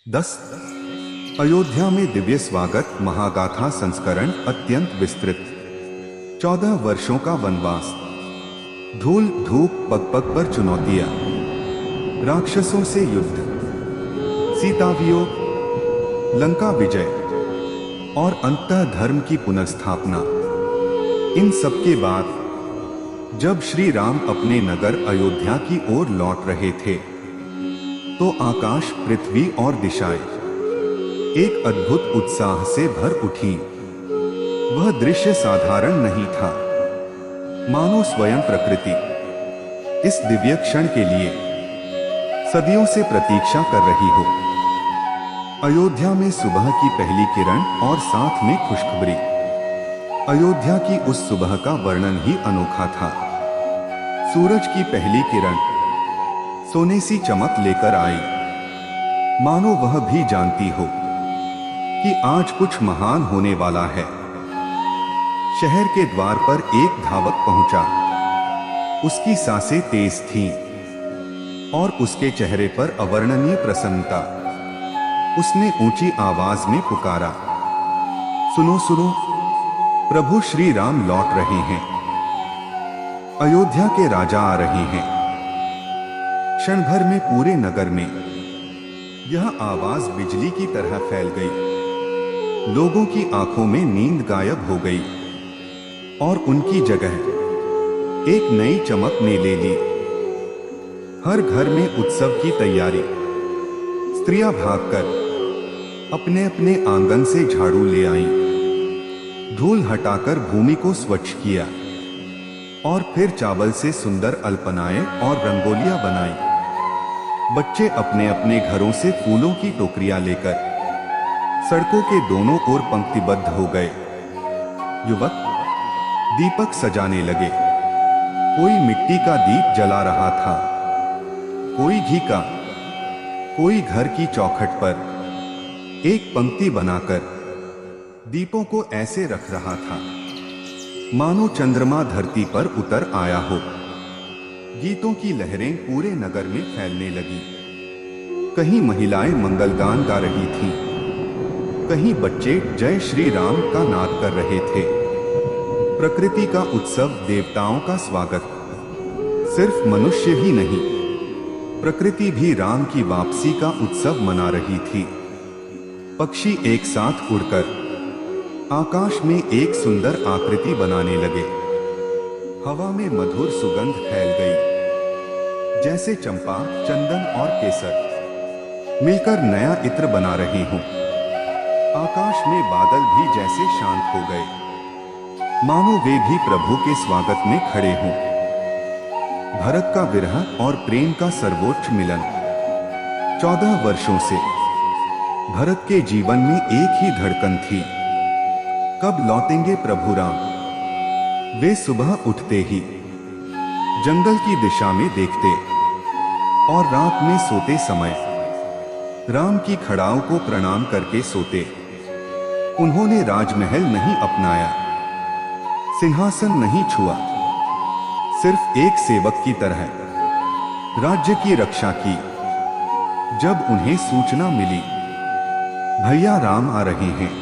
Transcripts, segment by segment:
10 अयोध्या में दिव्य स्वागत महागाथा संस्करण अत्यंत विस्तृत। 14 वर्षों का वनवास, धूल धूप पग पग पर चुनौतियां, राक्षसों से युद्ध, सीता वियोग, लंका विजय और अंततः धर्म की पुनर्स्थापना। इन सब के बाद जब श्री राम अपने नगर अयोध्या की ओर लौट रहे थे तो आकाश, पृथ्वी और दिशाएं एक अद्भुत उत्साह से भर उठी। वह दृश्य साधारण नहीं था, मानो स्वयं प्रकृति इस दिव्य क्षण के लिए सदियों से प्रतीक्षा कर रही हो। अयोध्या में सुबह की पहली किरण और साथ में खुशखबरी। अयोध्या की उस सुबह का वर्णन ही अनोखा था। सूरज की पहली किरण सोने सी चमक लेकर आई, मानो वह भी जानती हो कि आज कुछ महान होने वाला है। शहर के द्वार पर एक धावक पहुंचा। उसकी सांसें तेज थीं और उसके चेहरे पर अवर्णनीय प्रसन्नता। उसने ऊंची आवाज में पुकारा, सुनो सुनो, प्रभु श्री राम लौट रहे हैं, अयोध्या के राजा आ रहे हैं। क्षण भर में पूरे नगर में यह आवाज बिजली की तरह फैल गई। लोगों की आंखों में नींद गायब हो गई और उनकी जगह एक नई चमक ने ले ली। हर घर में उत्सव की तैयारी। स्त्रियां भागकर अपने अपने आंगन से झाड़ू ले आईं, धूल हटाकर भूमि को स्वच्छ किया और फिर चावल से सुंदर अल्पनाएं और रंगोलियां बनाई। बच्चे अपने अपने घरों से फूलों की टोकरियां लेकर सड़कों के दोनों ओर पंक्तिबद्ध हो गए। युवक दीपक सजाने लगे। कोई मिट्टी का दीप जला रहा था, कोई घी का, कोई घर की चौखट पर एक पंक्ति बनाकर दीपों को ऐसे रख रहा था मानो चंद्रमा धरती पर उतर आया हो। गीतों की लहरें पूरे नगर में फैलने लगी। कहीं महिलाएं मंगलगान गा रही थीं, कहीं बच्चे जय श्री राम का नाद कर रहे थे। प्रकृति का उत्सव, देवताओं का स्वागत। सिर्फ मनुष्य ही नहीं, प्रकृति भी राम की वापसी का उत्सव मना रही थी। पक्षी एक साथ उड़कर आकाश में एक सुंदर आकृति बनाने लगे। हवा में मधुर सुगंध फैल गई, जैसे चंपा, चंदन और केसर मिलकर नया इत्र बना रहे हों। आकाश में बादल भी जैसे शांत हो गए, मानो वे भी प्रभु के स्वागत में खड़े हों। भरत का विरह और प्रेम का सर्वोच्च मिलन। 14 वर्षों से भरत के जीवन में एक ही धड़कन थी, कब लौटेंगे प्रभु राम। वे सुबह उठते ही जंगल की दिशा में देखते और रात में सोते समय राम की खड़ाओं को प्रणाम करके सोते। उन्होंने राजमहल नहीं अपनाया, सिंहासन नहीं छुआ, सिर्फ एक सेवक की तरह राज्य की रक्षा की। जब उन्हें सूचना मिली भैया राम आ रहे हैं,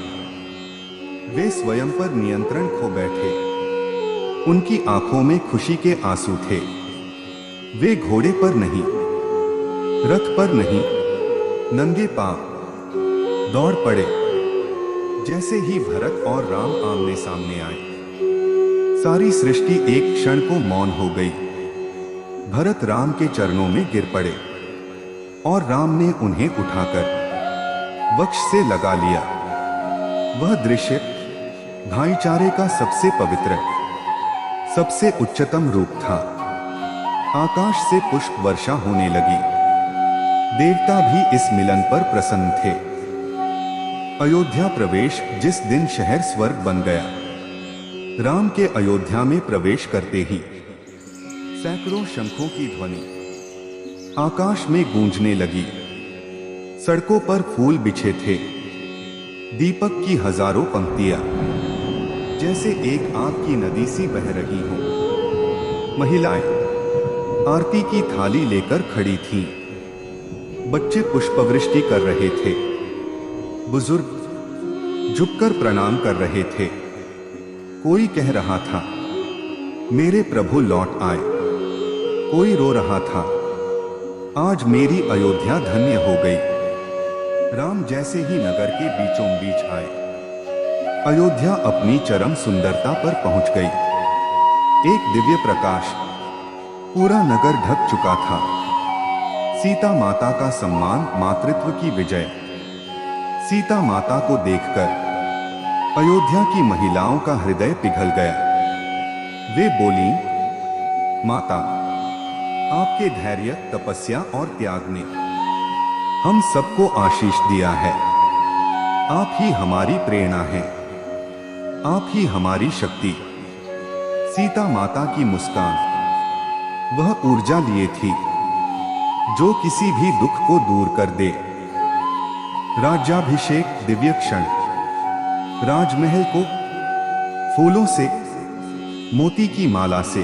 वे स्वयं पर नियंत्रण खो बैठे। उनकी आंखों में खुशी के आंसू थे। वे घोड़े पर नहीं, रथ पर नहीं, नंगे पांव दौड़ पड़े। जैसे ही भरत और राम आमने सामने आए, सारी सृष्टि एक क्षण को मौन हो गई। भरत राम के चरणों में गिर पड़े और राम ने उन्हें उठाकर वक्ष से लगा लिया। वह दृश्य भाईचारे का सबसे पवित्र, सबसे उच्चतम रूप था। आकाश से पुष्प वर्षा होने लगी। देवता भी इस मिलन पर प्रसन्न थे। अयोध्या प्रवेश। जिस दिन शहर स्वर्ग बन गया। राम के अयोध्या में प्रवेश करते ही सैकड़ों शंखों की ध्वनि आकाश में गूंजने लगी। सड़कों पर फूल बिछे थे, दीपक की हजारों पंक्तियां जैसे एक आग की नदी सी बह रही हों। महिलाएं आरती की थाली लेकर खड़ी थीं। बच्चे पुष्पवृष्टि कर रहे थे, बुजुर्ग झुककर प्रणाम कर रहे थे। कोई कह रहा था, मेरे प्रभु लौट आए। कोई रो रहा था, आज मेरी अयोध्या धन्य हो गई। राम जैसे ही नगर के बीचों बीच आए, अयोध्या अपनी चरम सुंदरता पर पहुंच गई। एक दिव्य प्रकाश पूरा नगर ढक चुका था। सीता माता का सम्मान, मातृत्व की विजय। सीता माता को देखकर अयोध्या की महिलाओं का हृदय पिघल गया। वे बोली, माता, आपके धैर्य, तपस्या और त्याग ने हम सबको आशीष दिया है। आप ही हमारी प्रेरणा हैं, आप ही हमारी शक्ति। सीता माता की मुस्कान वह ऊर्जा लिए थी जो किसी भी दुख को दूर कर दे। राज्याभिषेक, दिव्य क्षण। राजमहल को फूलों से, मोती की माला से,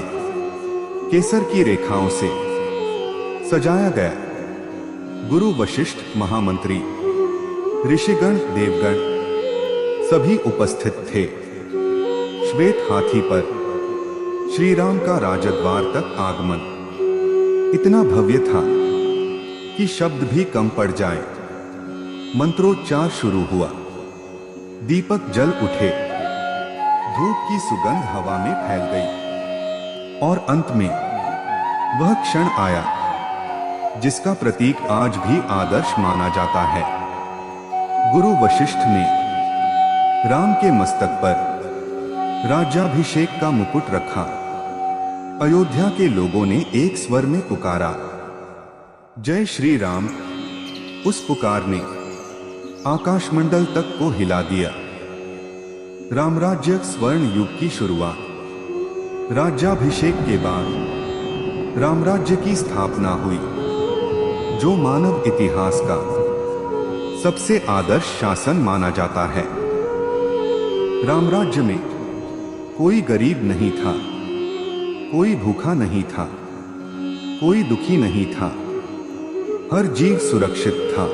केसर की रेखाओं से सजाया गया। गुरु वशिष्ठ, महामंत्री, ऋषिगण, देवगण सभी उपस्थित थे। श्वेत हाथी पर श्री राम का राजद्वार तक आगमन इतना भव्य था कि शब्द भी कम पड़ जाए। मंत्रोच्चार शुरू हुआ, दीपक जल उठे, धूप की सुगंध हवा में फैल गई और अंत में वह क्षण आया जिसका प्रतीक आज भी आदर्श माना जाता है। गुरु वशिष्ठ ने राम के मस्तक पर राज्याभिषेक का मुकुट रखा। अयोध्या के लोगों ने एक स्वर में पुकारा, जय श्री राम। उस पुकार ने आकाशमंडल तक को हिला दिया। रामराज्य स्वर्ण युग की शुरुआत। राज्याभिषेक के बाद रामराज्य की स्थापना हुई, जो मानव इतिहास का सबसे आदर्श शासन माना जाता है। रामराज्य में कोई गरीब नहीं था, कोई भूखा नहीं था, कोई दुखी नहीं था। हर जीव सुरक्षित था।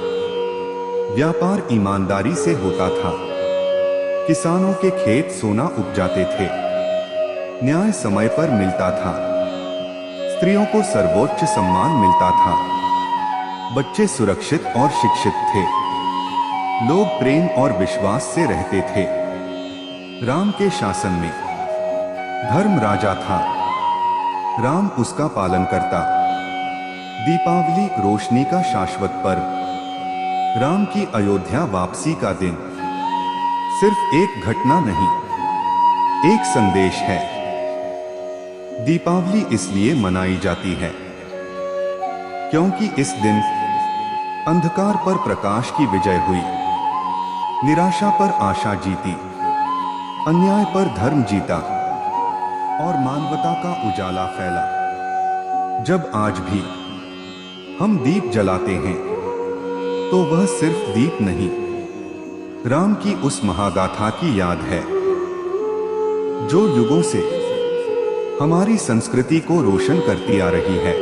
व्यापार ईमानदारी से होता था। किसानों के खेत सोना उपजाते थे। न्याय समय पर मिलता था। स्त्रियों को सर्वोच्च सम्मान मिलता था। बच्चे सुरक्षित और शिक्षित थे। लोग प्रेम और विश्वास से रहते थे। राम के शासन में धर्म राजा था, राम उसका पालन करता। दीपावली, रोशनी का शाश्वत पर्व। राम की अयोध्या वापसी का दिन सिर्फ एक घटना नहीं, एक संदेश है। दीपावली इसलिए मनाई जाती है क्योंकि इस दिन अंधकार पर प्रकाश की विजय हुई, निराशा पर आशा जीती, अन्याय पर धर्म जीता और मानवता का उजाला फैला। जब आज भी हम दीप जलाते हैं तो वह सिर्फ दीप नहीं, राम की उस महागाथा की याद है जो युगों से हमारी संस्कृति को रोशन करती आ रही है।